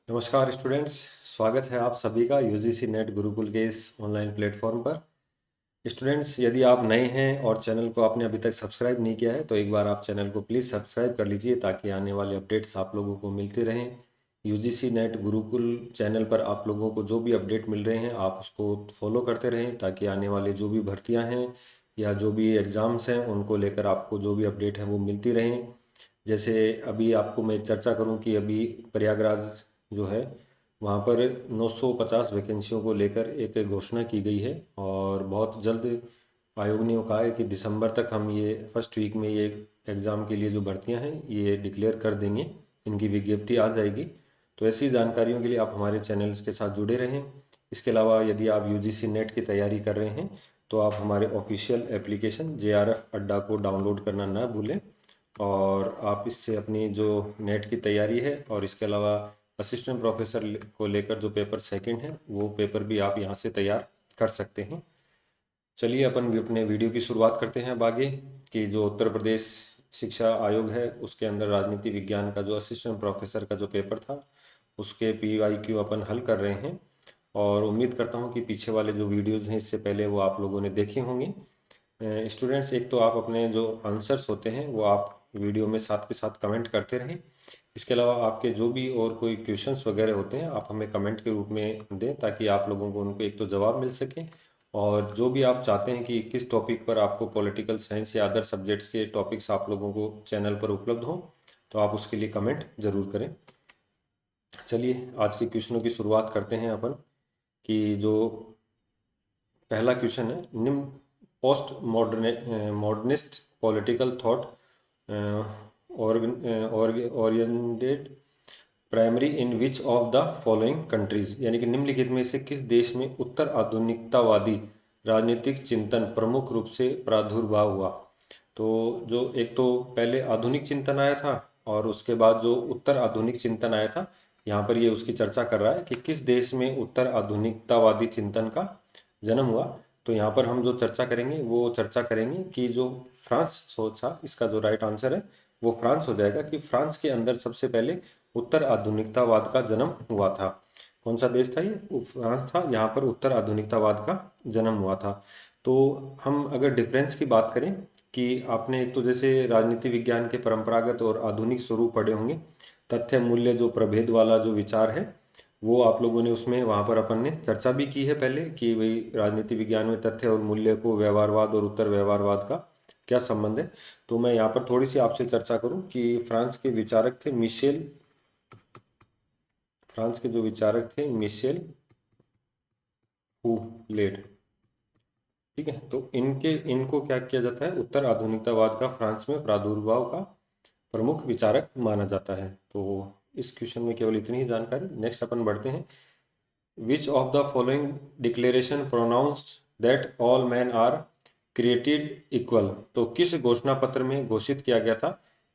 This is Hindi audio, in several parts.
नमस्कार स्टूडेंट्स, स्वागत है आप सभी का यूजीसी नेट गुरुकुल के इस ऑनलाइन प्लेटफॉर्म पर। स्टूडेंट्स, यदि आप नए हैं और चैनल को आपने अभी तक सब्सक्राइब नहीं किया है तो एक बार आप चैनल को प्लीज़ सब्सक्राइब कर लीजिए ताकि आने वाले अपडेट्स आप लोगों को मिलते रहें। यूजीसी नेट गुरुकुल चैनल पर आप लोगों को जो भी अपडेट मिल रहे हैं आप उसको फॉलो करते रहें ताकि आने वाले जो भी भर्तियाँ हैं या जो भी एग्ज़ाम्स हैं उनको लेकर आपको जो भी अपडेट है वो मिलती रहें। जैसे अभी आपको मैं एक चर्चा करूं कि अभी प्रयागराज जो है वहाँ पर 950 वैकेंसियों को लेकर एक घोषणा की गई है और बहुत जल्द आयोग ने कहा है कि दिसंबर तक हम ये फर्स्ट वीक में ये एग्ज़ाम के लिए जो भर्तियां हैं ये डिक्लेयर कर देंगे, इनकी विज्ञप्ति आ जाएगी। तो ऐसी जानकारियों के लिए आप हमारे चैनल्स के साथ जुड़े रहें। इसके अलावा यदि आप यूजीसी नेट की तैयारी कर रहे हैं तो आप हमारे ऑफिशियल एप्लीकेशन जेआरएफ अड्डा को डाउनलोड करना ना भूलें और आप इससे अपनी जो नेट की तैयारी है और इसके अलावा असिस्टेंट प्रोफेसर को लेकर जो पेपर सेकंड है वो पेपर भी आप यहाँ से तैयार कर सकते हैं। चलिए अपन भी अपने वीडियो की शुरुआत करते हैं। अब आगे कि जो उत्तर प्रदेश शिक्षा आयोग है उसके अंदर राजनीति विज्ञान का जो असिस्टेंट प्रोफेसर का जो पेपर था उसके PYQ अपन हल कर रहे हैं और उम्मीद करता हूँ कि पीछे वाले जो वीडियोज़ हैं इससे पहले वो आप लोगों ने देखे होंगे। स्टूडेंट्स, एक तो आप अपने जो आंसर्स होते हैं वो आप वीडियो में साथ के साथ कमेंट करते रहें। इसके अलावा आपके जो भी और कोई क्वेश्चंस वगैरह होते हैं आप हमें कमेंट के रूप में दें ताकि आप लोगों को उनको एक तो जवाब मिल सके और जो भी आप चाहते हैं कि किस टॉपिक पर आपको पॉलिटिकल साइंस या अदर सब्जेक्ट्स के टॉपिक्स आप लोगों को चैनल पर उपलब्ध हों तो आप उसके लिए कमेंट ज़रूर करें। चलिए आज के क्वेश्चनों की शुरुआत करते हैं अपन कि जो पहला क्वेश्चन है, निम्न post modernist political thought oriented primary in which of the following countries, यानी कि निम्नलिखित में से किस देश में उत्तर आधुनिकतावादी राजनीतिक चिंतन प्रमुख रूप से प्रादुर्भाव हुआ। तो जो एक तो पहले आधुनिक चिंतन आया था और उसके बाद जो उत्तर आधुनिक चिंतन आया था, यहाँ पर ये उसकी चर्चा कर रहा है कि किस देश में उत्तर आधुनिकतावादी चिंतन का जन्म हुआ। तो यहाँ पर हम जो चर्चा करेंगे वो चर्चा करेंगे कि जो फ्रांस सोचा, इसका जो राइट आंसर है वो फ्रांस हो जाएगा कि फ्रांस के अंदर सबसे पहले उत्तर आधुनिकतावाद का जन्म हुआ था। कौन सा देश था ये? वो फ्रांस था, यहाँ पर उत्तर आधुनिकतावाद का जन्म हुआ था। तो हम अगर डिफरेंस की बात करें कि आपने एक तो जैसे राजनीति विज्ञान के परंपरागत और आधुनिक स्वरूप पढ़े होंगे, तथ्य मूल्य जो प्रभेद वाला जो विचार है वो आप लोगों ने उसमें वहाँ पर अपन ने चर्चा भी की है पहले कि वही राजनीति विज्ञान में तथ्य और मूल्य को व्यवहारवाद और उत्तर व्यवहारवाद का क्या संबंध है। तो मैं यहाँ पर थोड़ी सी आपसे चर्चा करूँ कि फ्रांस के विचारक थे मिशेल, फ्रांस के जो विचारक थे मिशेल हुलेट। ठीक है, तो इनको क्या किया जाता है, उत्तर आधुनिकतावाद का फ्रांस में प्रादुर्भाव का प्रमुख विचारक माना जाता है। तो इस क्वेश्चन में केवल इतनी ही जानकारी। नेक्स्ट अपन बढ़ते हैं। Which of the following declaration pronounced that all man are created equal. तो किस घोषणा पत्र में घोषित किया गया था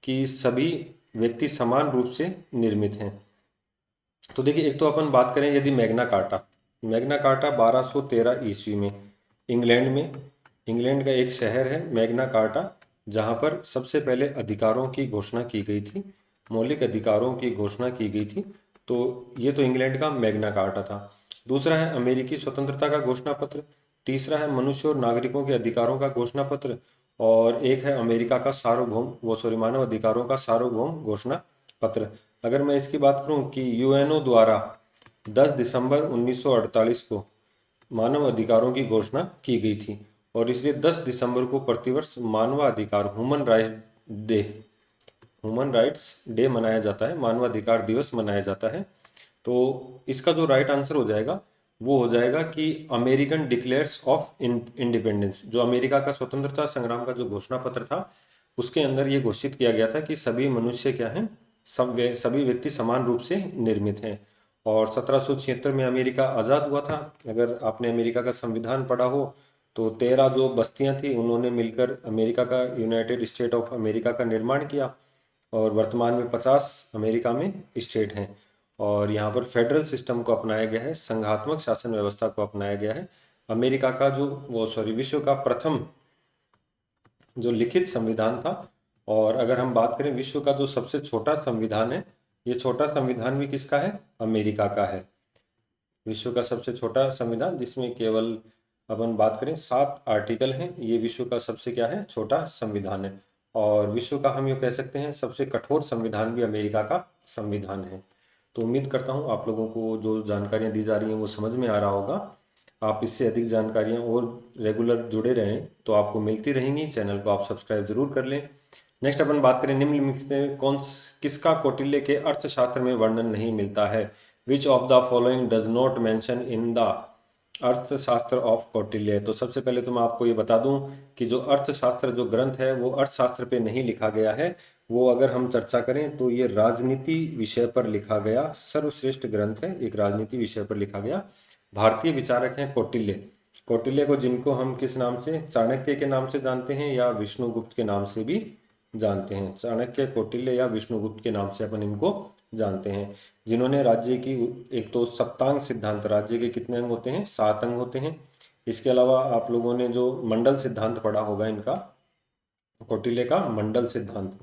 कि सभी व्यक्ति समान रूप से निर्मित हैं। तो देखिए, एक तो अपन बात करें यदि मैग्ना कार्टा, मैग्ना कार्टा 1213 ईस्वी में इंग्लैंड का एक शहर है मैग्ना कार्टा, जहाँ पर सबसे पहले अधिकारों की घोषणा की गई थी, मौलिक अधिकारों की घोषणा की गई थी। तो ये तो इंग्लैंड का मैग्ना कार्टा था। दूसरा है अमेरिकी स्वतंत्रता का घोषणा पत्र। तीसरा है मनुष्य और नागरिकों के अधिकारों का घोषणा पत्र। और एक है अमेरिका का सार्वभौम वो सॉरी मानव अधिकारों का सार्वभौम घोषणा पत्र। अगर मैं इसकी बात करूं कि यूएनओ द्वारा 10 दिसंबर 1948 को मानव अधिकारों की घोषणा की गई थी और इसलिए 10 दिसंबर को प्रतिवर्ष मानवाधिकार ह्यूमन राइट्स डे मनाया जाता है, मानवाधिकार दिवस मनाया जाता है। तो इसका जो राइट आंसर हो जाएगा वो हो जाएगा कि अमेरिकन डिक्लेयर्स ऑफ इंडिपेंडेंस, जो अमेरिका का स्वतंत्रता संग्राम का जो घोषणा पत्र था उसके अंदर ये घोषित किया गया था कि सभी मनुष्य क्या हैं, सभी व्यक्ति समान रूप से निर्मित हैं। और 1776 में अमेरिका आज़ाद हुआ था। अगर आपने अमेरिका का संविधान पढ़ा हो तो 13 जो बस्तियां थी उन्होंने मिलकर अमेरिका का यूनाइटेड स्टेट ऑफ अमेरिका का निर्माण किया और वर्तमान में 50 अमेरिका में स्टेट हैं। और यहाँ पर फेडरल सिस्टम को अपनाया गया है, संघात्मक शासन व्यवस्था को अपनाया गया है। अमेरिका का विश्व का प्रथम जो लिखित संविधान था। और अगर हम बात करें विश्व का जो सबसे छोटा संविधान है ये छोटा संविधान भी किसका है? अमेरिका का है। विश्व का सबसे छोटा संविधान जिसमें केवल अपन बात करें 7 आर्टिकल हैं, ये विश्व का सबसे क्या है? छोटा संविधान है। और विश्व का हम ये कह सकते हैं सबसे कठोर संविधान भी अमेरिका का संविधान है। तो उम्मीद करता हूँ आप लोगों को जो जानकारियाँ दी जा रही हैं वो समझ में आ रहा होगा। आप इससे अधिक जानकारियाँ और रेगुलर जुड़े रहें तो आपको मिलती रहेंगी। चैनल को आप सब्सक्राइब जरूर कर लें। नेक्स्ट अपन बात करें निम्नलिखित में किसका कौटिल्य के अर्थशास्त्र में वर्णन नहीं मिलता है? विच of the following does not mention in the अर्थशास्त्र ऑफ कौटिल्य। तो सबसे पहले तो मैं आपको ये बता दूं कि जो अर्थशास्त्र जो ग्रंथ है वो अर्थशास्त्र पे नहीं लिखा गया है। वो अगर हम चर्चा करें तो ये राजनीति विषय पर लिखा गया सर्वश्रेष्ठ ग्रंथ है। एक राजनीति विषय पर लिखा गया। भारतीय विचारक हैं कौटिल्य। कौटिल्य को जिनको हम किस नाम से, चाणक्य के नाम से जानते हैं या विष्णुगुप्त के नाम से भी जानते हैं। चाणक्य, कौटिल्य या विष्णुगुप्त के नाम से अपन इनको जानते हैं। जिन्होंने राज्य की, एक तो सप्तांग सिद्धांत, राज्य के कितने अंग होते हैं? 7 अंग होते हैं। इसके अलावा आप लोगों ने जो मंडल सिद्धांत पढ़ा होगा इनका, कौटिल्य का मंडल सिद्धांत,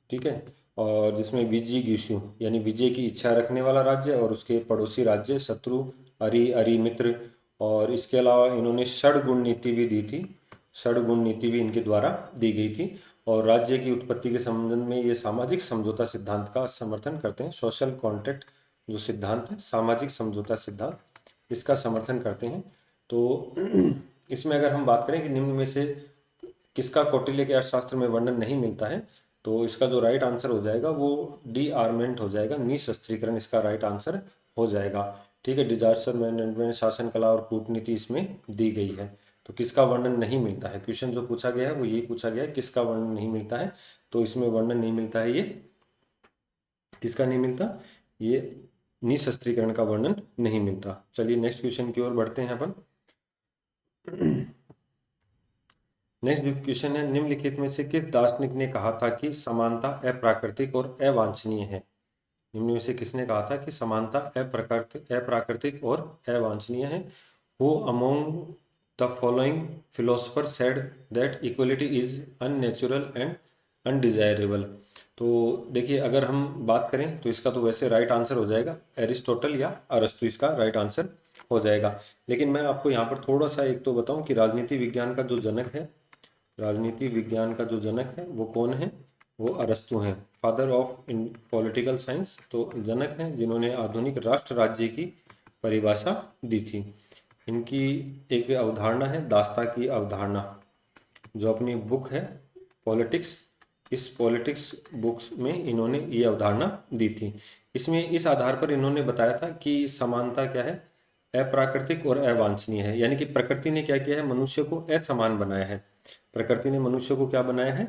ठीक है। और जिसमें विजय गिशु यानी विजय की इच्छा रखने वाला राज्य और उसके पड़ोसी राज्य शत्रु, अरि, अरि मित्र। और इसके अलावा इन्होंने षडगुण नीति भी दी थी। षडगुण नीति भी इनके द्वारा दी गई थी। और राज्य की उत्पत्ति के संबंध में ये सामाजिक समझौता सिद्धांत का समर्थन करते हैं। सोशल कॉन्ट्रैक्ट जो सिद्धांत है, सामाजिक समझौता सिद्धांत, इसका समर्थन करते हैं। तो इसमें अगर हम बात करें कि निम्न में से किसका कौटिल्य के अर्थशास्त्र में वर्णन नहीं मिलता है, तो इसका जो राइट आंसर हो जाएगा वो डी आर्मेंट हो जाएगा, निशस्त्रीकरण इसका राइट आंसर हो जाएगा। ठीक है, डिजास्टर मैनेजमेंट, शासन कला और कूटनीति इसमें दी गई है। तो किसका वर्णन नहीं मिलता है, क्वेश्चन जो पूछा गया है वो यही पूछा गया है, किसका वर्णन नहीं मिलता है। तो इसमें वर्णन नहीं मिलता है, ये किसका नहीं मिलता? ये निशस्त्रीकरण का वर्णन नहीं मिलता। चलिए नेक्स्ट क्वेश्चन की ओर बढ़ते हैं अपन। नेक्स्ट क्वेश्चन है, निम्नलिखित में से किस दार्शनिक ने कहा था कि समानता अप्राकृतिक और अवांछनीय है? निम्न में से किसने कहा था कि समानता अप्राकृतिक और अवांछनीय है? Who among the following philosopher said that equality is unnatural and undesirable. तो देखिए, अगर हम बात करें तो इसका तो वैसे राइट आंसर हो जाएगा एरिस्टोटल या अरस्तु, इसका राइट आंसर हो जाएगा। लेकिन मैं आपको यहाँ पर थोड़ा सा एक तो बताऊं कि राजनीति विज्ञान का जो जनक है, राजनीति विज्ञान का जो जनक है वो कौन है? वो अरस्तु हैं, father of in political science. तो जनक हैं जिन्होंने आधुनिक राष्ट्र राज्य की परिभाषा दी थी। इनकी एक अवधारणा है दास्ता की अवधारणा, जो अपनी बुक है पॉलिटिक्स, इस पॉलिटिक्स बुक्स में इन्होंने ये अवधारणा दी थी। इसमें इस आधार पर इन्होंने बताया था कि समानता क्या है? अप्राकृतिक और अवांछनीय है। यानी कि प्रकृति ने क्या किया है? मनुष्य को असमान बनाया है। प्रकृति ने मनुष्य को क्या बनाया है?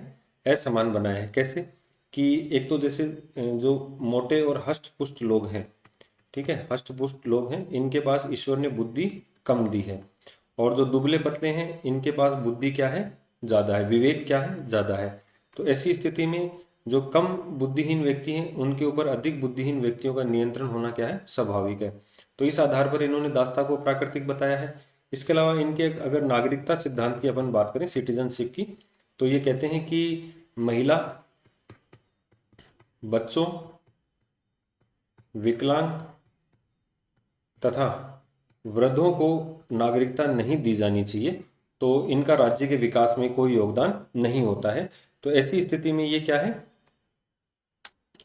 असमान बनाया है। कैसे? कि एक तो जैसे जो मोटे और हष्ट पुष्ट लोग हैं, ठीक है, हष्ट पुष्ट लोग हैं, इनके पास ईश्वर ने बुद्धि कम दी है। और जो दुबले पतले हैं इनके पास बुद्धि क्या है? ज़्यादा है। विवेक क्या है? ज़्यादा है। तो ऐसी स्थिति में जो कम बुद्धिहीन व्यक्ति हैं उनके ऊपर अधिक बुद्धिहीन व्यक्तियों का नियंत्रण होना क्या है? स्वाभाविक है। तो इस आधार पर इन्होंने दास्ता को प्राकृतिक बताया है। इसके अलावा इनके अगर नागरिकता सिद्धांत की अपन बात करें, सिटीजनशिप की, तो ये कहते हैं कि महिला, बच्चों, विकलांग तथा वृद्धों को नागरिकता नहीं दी जानी चाहिए। तो इनका राज्य के विकास में कोई योगदान नहीं होता है। तो ऐसी स्थिति में ये क्या है?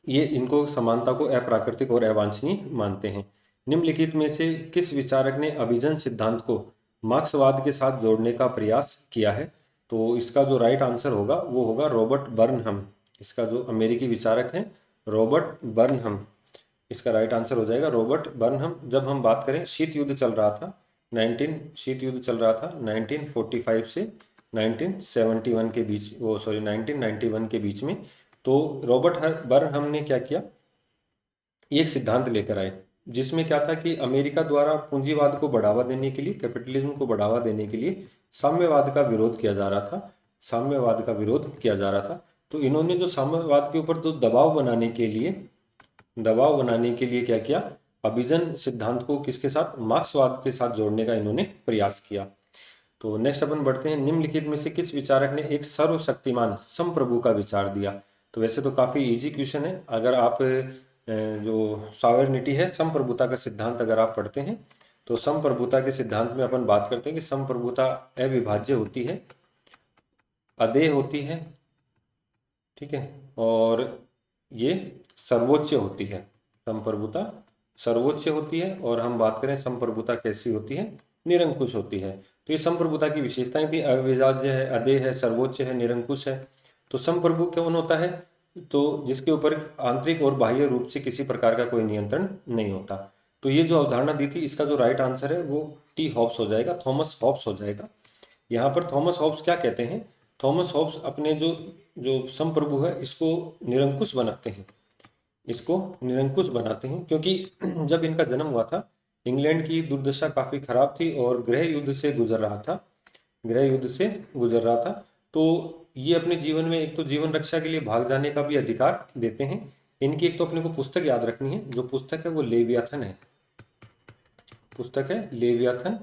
ये इनको समानता को अप्राकृतिक और अवांछनीय मानते हैं। निम्नलिखित में से किस विचारक ने अभिजन सिद्धांत को मार्क्सवाद के साथ जोड़ने का प्रयास किया है? तो इसका जो राइट आंसर होगा वो होगा रॉबर्ट बर्नहम। इसका जो अमेरिकी विचारक हैं रॉबर्ट बर्नहम, इसका राइट आंसर हो जाएगा रॉबर्ट बर्नहम। जब हम बात करें, शीत युद्ध चल रहा था, 1945 से 1971 के बीच, 1991 के बीच में। तो रॉबर्ट बर्नहम ने क्या किया? एक सिद्धांत लेकर आए जिसमें क्या था कि अमेरिका द्वारा पूंजीवाद को बढ़ावा देने के लिए, कैपिटलिज्म को बढ़ावा देने के लिए साम्यवाद का विरोध किया जा रहा था। साम्यवाद का विरोध किया जा रहा था। तो इन्होंने जो साम्यवाद के ऊपर जो दबाव बनाने के लिए क्या किया? अभिजन सिद्धांत को किसके साथ? मार्क्सवाद के साथ जोड़ने का इन्होंने प्रयास किया। तो नेक्स्ट अपन बढ़ते हैं, निम्नलिखित में से किस विचारक ने एक सर्वशक्तिमान संप्रभु का विचार दिया? तो वैसे तो काफी इजी क्वेश्चन है। अगर आप जो सॉवरेनिटी है, संप्रभुता का सिद्धांत अगर आप पढ़ते हैं तो संप्रभुता के सिद्धांत में अपन बात करते हैं कि संप्रभुता अविभाज्य होती है, अदेय होती है, ठीक है, और ये सर्वोच्च होती है। संप्रभुता सर्वोच्च होती है, और हम बात करें संप्रभुता कैसी होती है, निरंकुश होती है। तो ये संप्रभुता की विशेषताएं थी, अविभाज्य है, अदेय है, सर्वोच्च है, निरंकुश है। तो संप्रभु कौन होता है, तो जिसके ऊपर आंतरिक और बाह्य रूप से किसी प्रकार का कोई नियंत्रण नहीं होता। तो ये जो अवधारणा दी थी, इसका जो राइट आंसर है वो टी हॉब्स हो जाएगा, थॉमस हॉब्स हो जाएगा। यहाँ पर थॉमस हॉब्स क्या कहते हैं, थॉमस हॉब्स अपने जो जो संप्रभु है इसको निरंकुश बनाते हैं, इसको निरंकुश बनाते हैं, क्योंकि जब इनका जन्म हुआ था इंग्लैंड की दुर्दशा काफी खराब थी और गृह युद्ध से गुजर रहा था, गृह युद्ध से गुजर रहा था। तो ये अपने जीवन में एक तो जीवन रक्षा के लिए भाग जाने का भी अधिकार देते हैं। इनकी एक तो अपने को पुस्तक याद रखनी है, जो पुस्तक है वो लेवियाथन है, पुस्तक है लेवियाथन।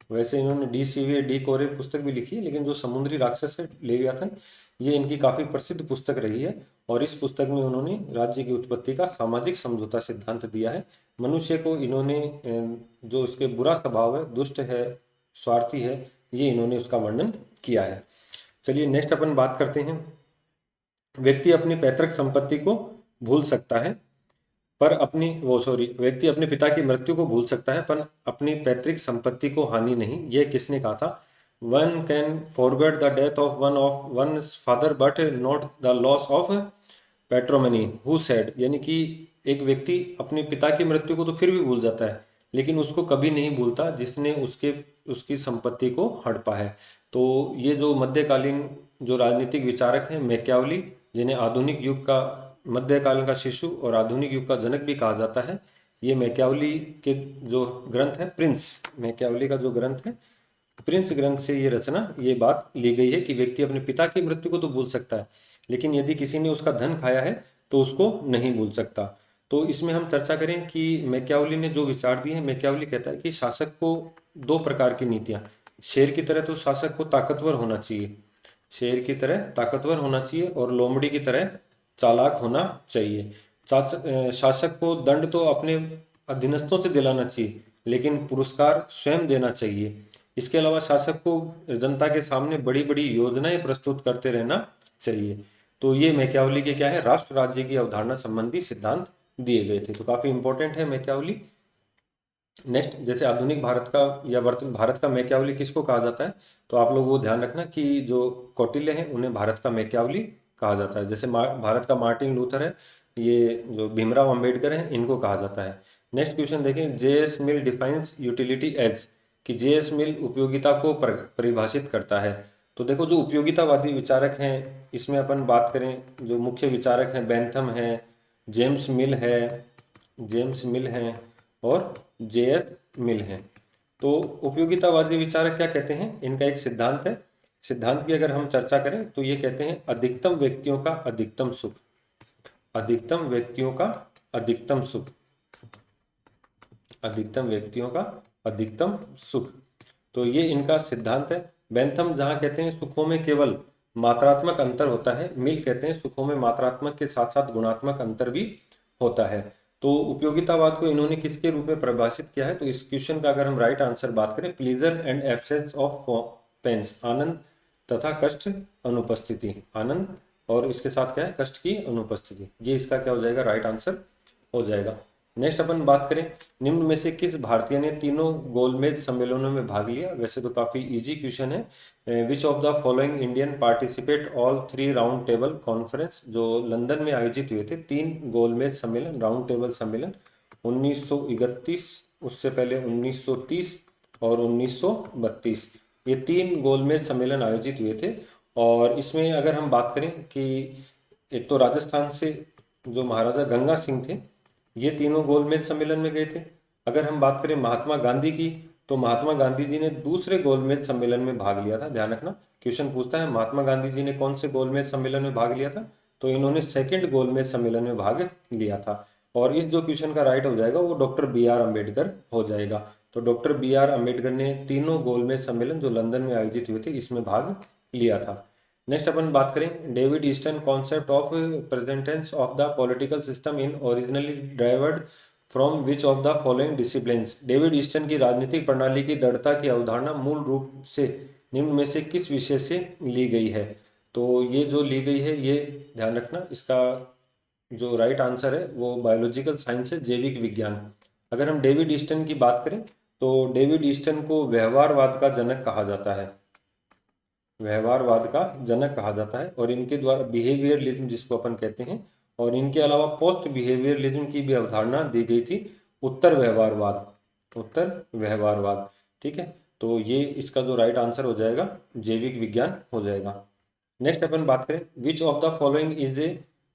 वैसे इन्होंने डी सीवे डी कोरे पुस्तक भी लिखी है, लेकिन जो समुद्री राक्षस है लेवियाथन, ये इनकी काफी प्रसिद्ध पुस्तक रही है। और इस पुस्तक में उन्होंने राज्य की उत्पत्ति का सामाजिक समझौता सिद्धांत दिया है। मनुष्य को इन्होंने जो इसके बुरा स्वभाव है, दुष्ट है, स्वार्थी है, ये इन्होंने उसका वर्णन किया है। चलिए नेक्स्ट अपन बात करते हैं। व्यक्ति अपनी पैतृक संपत्ति को भूल सकता है पर व्यक्ति अपने पिता की मृत्यु को भूल सकता है पर अपनी पैतृक संपत्ति को हानि नहीं। यह किसने कहा था? One can forget the death of one father but not the loss of patrimony who said, यानी कि एक व्यक्ति अपने पिता की मृत्यु को तो फिर भी भूल जाता है, लेकिन उसको कभी नहीं भूलता जिसने उसकी संपत्ति को हड़पा है। तो ये जो मध्यकालीन जो राजनीतिक विचारक हैं मैकियावली, जिन्हें आधुनिक युग का मध्यकालीन का शिशु और आधुनिक युग का जनक भी कहा जाता है, ये मैकियावली के जो ग्रंथ है प्रिंस, मैकियावली का जो ग्रंथ है प्रिंस ग्रंथ से ये रचना, ये बात ली गई है कि व्यक्ति अपने पिता की मृत्यु को तो भूल सकता है, लेकिन यदि किसी ने उसका धन खाया है तो उसको नहीं भूल सकता। तो इसमें हम चर्चा करें कि मैकियावली ने जो विचार दिए हैं, मैकियावली कहता है कि शासक को दो प्रकार की नीतियां, शेर की तरह तो शासक को ताकतवर होना चाहिए, शेर की तरह ताकतवर होना चाहिए, और लोमड़ी की तरह चालाक होना चाहिए। शासक को दंड तो अपने अधीनस्थों से दिलाना चाहिए, लेकिन पुरस्कार स्वयं देना चाहिए। इसके अलावा शासक को जनता के सामने बड़ी बड़ी योजनाएं प्रस्तुत करते रहना चाहिए। तो ये मैकियावली के क्या है, राष्ट्र राज्य की अवधारणा संबंधी सिद्धांत दिए गए थे। तो काफी इंपॉर्टेंट है मैकियावली। नेक्स्ट, जैसे आधुनिक भारत का या वर्तमान भारत का मैकियावली किसको कहा जाता है, तो आप लोग वो ध्यान रखना कि जो कौटिल्य हैं उन्हें भारत का मैकियावली कहा जाता है। जैसे भारत का मार्टिन लूथर है, ये जो भीमराव अंबेडकर हैं, इनको कहा जाता है। नेक्स्ट क्वेश्चन देखें, जेएस मिल डिफाइंस यूटिलिटी एज, कि जेएस मिल उपयोगिता को परिभाषित करता है। तो देखो जो उपयोगितावादी विचारक हैं, इसमें अपन बात करें जो मुख्य विचारक हैं, बेंथम है, जेम्स मिल है, जेम्स मिल हैं और जेएस मिल हैं। तो उपयोगितावादी विचारक क्या कहते हैं, इनका एक सिद्धांत है, सिद्धांत की अगर हम चर्चा करें तो ये कहते हैं अधिकतम व्यक्तियों का अधिकतम सुख, अधिकतम व्यक्तियों का अधिकतम सुख, अधिकतम व्यक्तियों का अधिकतम सुख। तो ये इनका सिद्धांत है। बेंथम जहां कहते हैं सुखों में केवल मात्रात्मक अंतर होता है, मिल कहते हैं सुखों में मात्रात्मक के साथ साथ गुणात्मक अंतर भी होता है। तो उपयोगितावाद को इन्होंने किसके रूप में परिभाषित किया है, तो इस क्वेश्चन का अगर हम राइट आंसर बात करें, pleasure and absence of pains, आनंद तथा कष्ट अनुपस्थिति, आनंद और इसके साथ क्या है, कष्ट की अनुपस्थिति, ये इसका क्या हो जाएगा, राइट आंसर हो जाएगा। नेक्स्ट अपन बात करें, निम्न में से किस भारतीय ने तीनों गोलमेज सम्मेलनों में भाग लिया। वैसे तो काफी इजी क्वेश्चन है। विच of the following Indian participate all 3 round table conference, जो लंदन में आयोजित हुए थे 3 गोलमेज सम्मेलन, राउंड टेबल सम्मेलन 1931, उससे पहले 1930 और 1932, ये 3 गोलमेज सम्मेलन आयोजित हुए थे। और इसमें अगर हम बात करें कि एक तो राजस्थान से जो महाराजा गंगा सिंह थे, ये तीनों गोलमेज सम्मेलन में गए थे। अगर हम बात करें महात्मा गांधी की, तो महात्मा गांधी जी ने दूसरे गोलमेज सम्मेलन में भाग लिया था। ध्यान रखना, क्वेश्चन पूछता है महात्मा गांधी जी ने कौन से गोलमेज सम्मेलन में भाग लिया था, तो इन्होंने सेकंड गोलमेज सम्मेलन में भाग लिया था। और इस जो क्वेश्चन का राइट हो जाएगा वो डॉक्टर बी आर अम्बेडकर हो जाएगा। तो डॉक्टर बी आर अम्बेडकर ने तीनों गोलमेज सम्मेलन जो लंदन में आयोजित हुए थे इसमें भाग लिया था। नेक्स्ट अपन बात करें David Easton concept of persistence of the political system in originally derived from which of the following disciplines. David Easton की राजनीतिक प्रणाली की दृढ़ता की अवधारणा मूल रूप से निम्न में से किस विषय से ली गई है। तो ये जो ली गई है ये ध्यान रखना, इसका जो राइट आंसर है वो बायोलॉजिकल साइंस है, जैविक विज्ञान। अगर हम डेविड ईस्टन की बात करें तो डेविड ईस्टन को व्यवहारवाद का जनक कहा जाता है, व्यवहारवाद का जनक कहा जाता है। और इनके द्वारा बिहेवियरलिज्म जिसको अपन कहते हैं, और इनके अलावा पोस्ट बिहेवियरलिज्म की भी अवधारणा दी गई थी, उत्तर व्यवहारवाद, उत्तर व्यवहारवाद। ठीक है, तो ये इसका जो राइट आंसर हो जाएगा जैविक विज्ञान हो जाएगा। नेक्स्ट अपन बात करें which of the following is a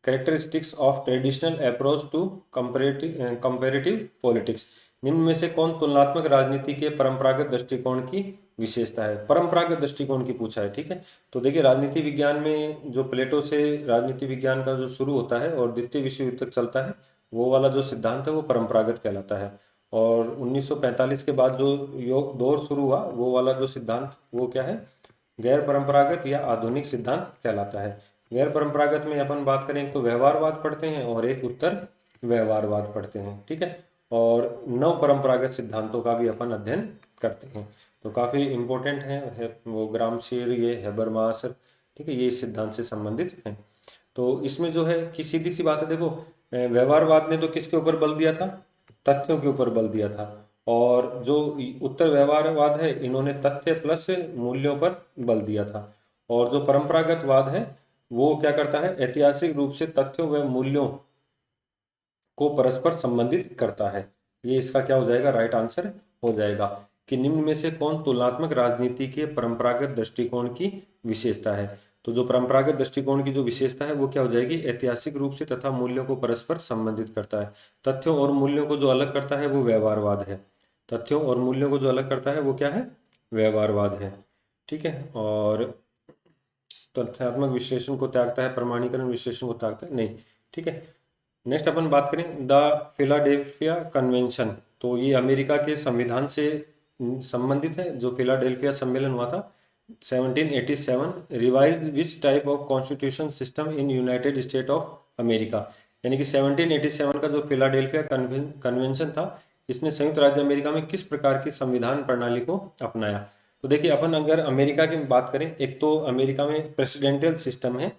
characteristics of traditional approach to comparative politics. निम्न में से कौन तुलनात्मक राजनीति के परंपरागत दृष्टिकोण की विशेषता है। परंपरागत दृष्टिकोण की पूछा है। ठीक है, तो देखिए राजनीति विज्ञान में जो प्लेटो से राजनीति विज्ञान का जो शुरू होता है और द्वितीय विश्व युद्ध तक चलता है, वो वाला जो सिद्धांत है वो परंपरागत कहलाता है। और 1945 के बाद जो योग दौर शुरू हुआ वो वाला जो सिद्धांत वो क्या है, गैर परंपरागत या आधुनिक सिद्धांत कहलाता है। गैर परंपरागत में अपन बात करें तो व्यवहारवाद पढ़ते हैं और एक उत्तर व्यवहारवाद पढ़ते हैं। ठीक है, और नव परंपरागत सिद्धांतों का भी अपन अध्ययन करते हैं। तो काफ़ी इम्पोर्टेंट है वो ग्रामशीर, ये हैबरमास। ठीक है, ये इस सिद्धांत से संबंधित हैं। तो इसमें जो है कि सीधी सी बात है, देखो व्यवहारवाद ने तो किसके ऊपर बल दिया था, तथ्यों के ऊपर बल दिया था। और जो उत्तर व्यवहारवाद है इन्होंने तथ्य प्लस मूल्यों पर बल दिया था। और जो परंपरागतवाद है वो क्या करता है, ऐतिहासिक रूप से तथ्यों व मूल्यों को परस्पर संबंधित करता है। ये इसका क्या हो जाएगा, राइट आंसर हो जाएगा कि निम्न में से कौन तुलनात्मक राजनीति के परंपरागत दृष्टिकोण की विशेषता है। तो जो परंपरागत दृष्टिकोण की जो विशेषता है वो क्या हो जाएगी, ऐतिहासिक रूप से तथा मूल्यों को परस्पर संबंधित करता है। तथ्यों और मूल्यों को जो अलग करता है वो व्यवहारवाद है। तथ्यों और मूल्यों को जो अलग करता है वो क्या है, व्यवहारवाद है। ठीक है, और तथ्यात्मक विश्लेषण को त्यागता है, प्रमाणीकरण विश्लेषण को त्यागता है नहीं। ठीक है, नेक्स्ट अपन बात करें द फिलाडेल्फिया कन्वेंशन। तो ये अमेरिका के संविधान से संबंधित है। जो फिलाडेल्फिया सम्मेलन हुआ था 1787, revise which type of constitution system in United state of America. यानी कि 1787 का जो फिलाडेल्फिया कन्वेंशन था, इसने संयुक्त राज्य अमेरिका में किस प्रकार की संविधान प्रणाली को अपनाया। तो देखिए अपन अगर अमेरिका की बात करें, एक तो अमेरिका में प्रेसिडेंशियल सिस्टम है,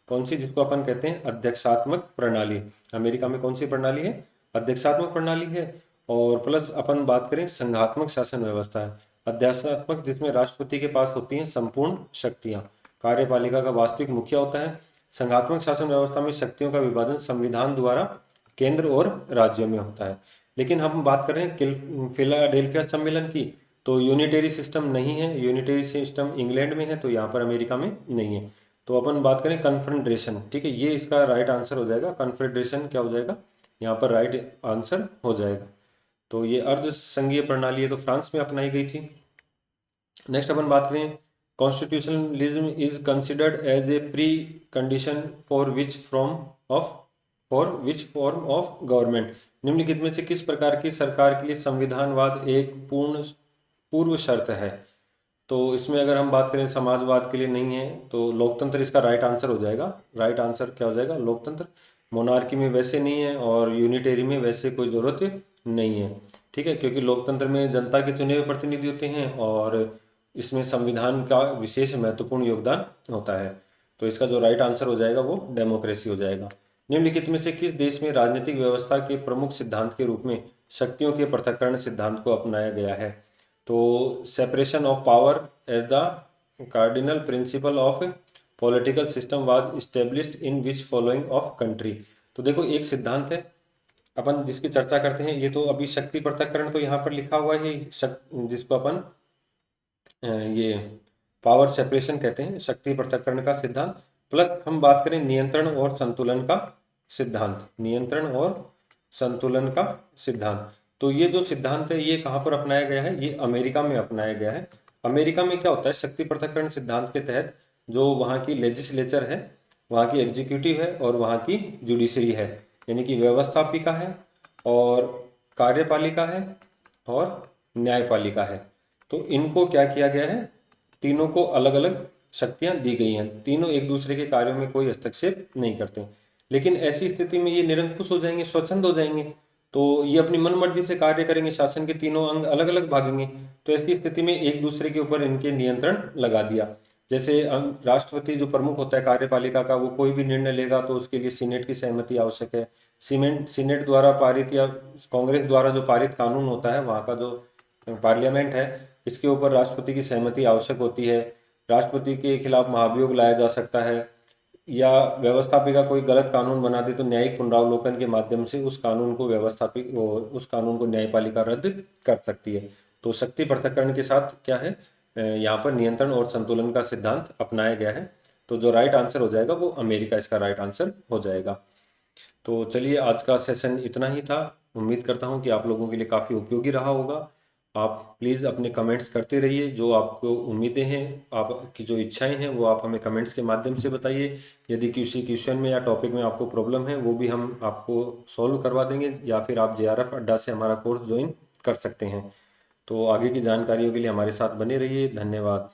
कौन सी, जिसको अपन कहते हैं अध्यक्षात्मक प्रणाली। अमेरिका में कौन सी प्रणाली है, अध्यक्षात्मक प्रणाली है। और प्लस अपन बात करें संघात्मक शासन व्यवस्था है। अध्यक्षात्मक जिसमें राष्ट्रपति के पास होती हैं संपूर्ण शक्तियां, कार्यपालिका का वास्तविक मुखिया होता है। संघात्मक शासन व्यवस्था में शक्तियों का विभाजन संविधान द्वारा केंद्र और राज्यों में होता है। लेकिन हम बात कर रहे हैं फिलाडेल्फिया सम्मेलन की, तो यूनिटरी सिस्टम नहीं है। यूनिटरी सिस्टम इंग्लैंड में है, तो यहाँ पर अमेरिका में नहीं है। तो अपन बात करें कन्फेडरेशन। ठीक है, ये इसका राइट आंसर हो जाएगा। कन्फेडरेशन क्या हो जाएगा, यहाँ पर राइट आंसर हो जाएगा। तो ये अर्ध संघीय प्रणाली है, तो फ्रांस में अपनाई गई थी। नेक्स्ट अपन बात करें constitutionalism is considered as a precondition for which form of government. निम्नलिखित में से किस प्रकार की सरकार के लिए संविधानवाद एक पूर्व शर्त है। तो इसमें अगर हम बात करें समाजवाद के लिए नहीं है, तो लोकतंत्र इसका राइट आंसर हो जाएगा। राइट आंसर क्या हो जाएगा, लोकतंत्र। मोनार्की में वैसे नहीं है और यूनिटेरी में वैसे कोई ज़रूरत नहीं है। ठीक है, क्योंकि लोकतंत्र में जनता के चुने हुए प्रतिनिधि होते हैं और इसमें संविधान का विशेष महत्वपूर्ण योगदान होता है। तो इसका जो राइट आंसर हो जाएगा वो डेमोक्रेसी हो जाएगा। निम्नलिखित में से किस देश में राजनीतिक व्यवस्था के प्रमुख सिद्धांत के रूप में शक्तियों के पृथक्करण सिद्धांत को अपनाया गया है। तो separation of power as the cardinal principle of political system was established in which following of country. तो देखो एक सिद्धांत है अपन जिसकी चर्चा करते हैं, ये तो अभी शक्ति पृथक्करण तो यहाँ पर लिखा हुआ है, जिसको अपन ये पावर सेपरेशन कहते हैं, शक्ति पृथक्करण का सिद्धांत। प्लस हम बात करें नियंत्रण और संतुलन का सिद्धांत, नियंत्रण और संतुलन का सिद्धांत। तो ये जो सिद्धांत है ये कहाँ पर अपनाया गया है, ये अमेरिका में अपनाया गया है। अमेरिका में क्या होता है, शक्ति पृथक्करण सिद्धांत के तहत जो वहाँ की लेजिस्लेचर है, वहाँ की एग्जीक्यूटिव है और वहाँ की जुडिशरी है, यानी कि व्यवस्थापिका है और कार्यपालिका है और न्यायपालिका है। तो इनको क्या किया गया है, तीनों को अलग अलग शक्तियां दी गई हैं। तीनों एक दूसरे के कार्यों में कोई हस्तक्षेप नहीं करते। लेकिन ऐसी स्थिति में ये निरंकुश हो जाएंगे, स्वच्छंद हो जाएंगे, तो ये अपनी मन मर्जी से कार्य करेंगे, शासन के तीनों अंग अलग अलग भागेंगे। तो ऐसी स्थिति में एक दूसरे के ऊपर इनके नियंत्रण लगा दिया। जैसे राष्ट्रपति जो प्रमुख होता है कार्यपालिका का, वो कोई भी निर्णय लेगा तो उसके लिए सीनेट की सहमति आवश्यक है। सीनेट द्वारा पारित या कांग्रेस द्वारा जो पारित कानून होता है, वहाँ का जो पार्लियामेंट है, इसके ऊपर राष्ट्रपति की सहमति आवश्यक होती है। राष्ट्रपति के खिलाफ महाभियोग लाया जा सकता है, या व्यवस्थापिका कोई गलत कानून बना दे तो न्यायिक पुनरावलोकन के माध्यम से उस कानून को उस कानून को न्यायपालिका रद्द कर सकती है। तो शक्ति पृथक्करण के साथ क्या है, यहाँ पर नियंत्रण और संतुलन का सिद्धांत अपनाया गया है। तो जो राइट आंसर हो जाएगा वो अमेरिका इसका राइट आंसर हो जाएगा। तो चलिए, आज का सेशन इतना ही था। उम्मीद करता हूँ कि आप लोगों के लिए काफ़ी उपयोगी रहा होगा। आप प्लीज़ अपने कमेंट्स करते रहिए, जो आपको उम्मीदें हैं, आपकी जो इच्छाएं हैं, वो आप हमें कमेंट्स के माध्यम से बताइए। यदि किसी क्वेश्चन में या टॉपिक में आपको प्रॉब्लम है, वो भी हम आपको सॉल्व करवा देंगे, या फिर आप JRF अड्डा से हमारा कोर्स ज्वाइन कर सकते हैं। तो आगे की जानकारियों के लिए हमारे साथ बने रहिए। धन्यवाद।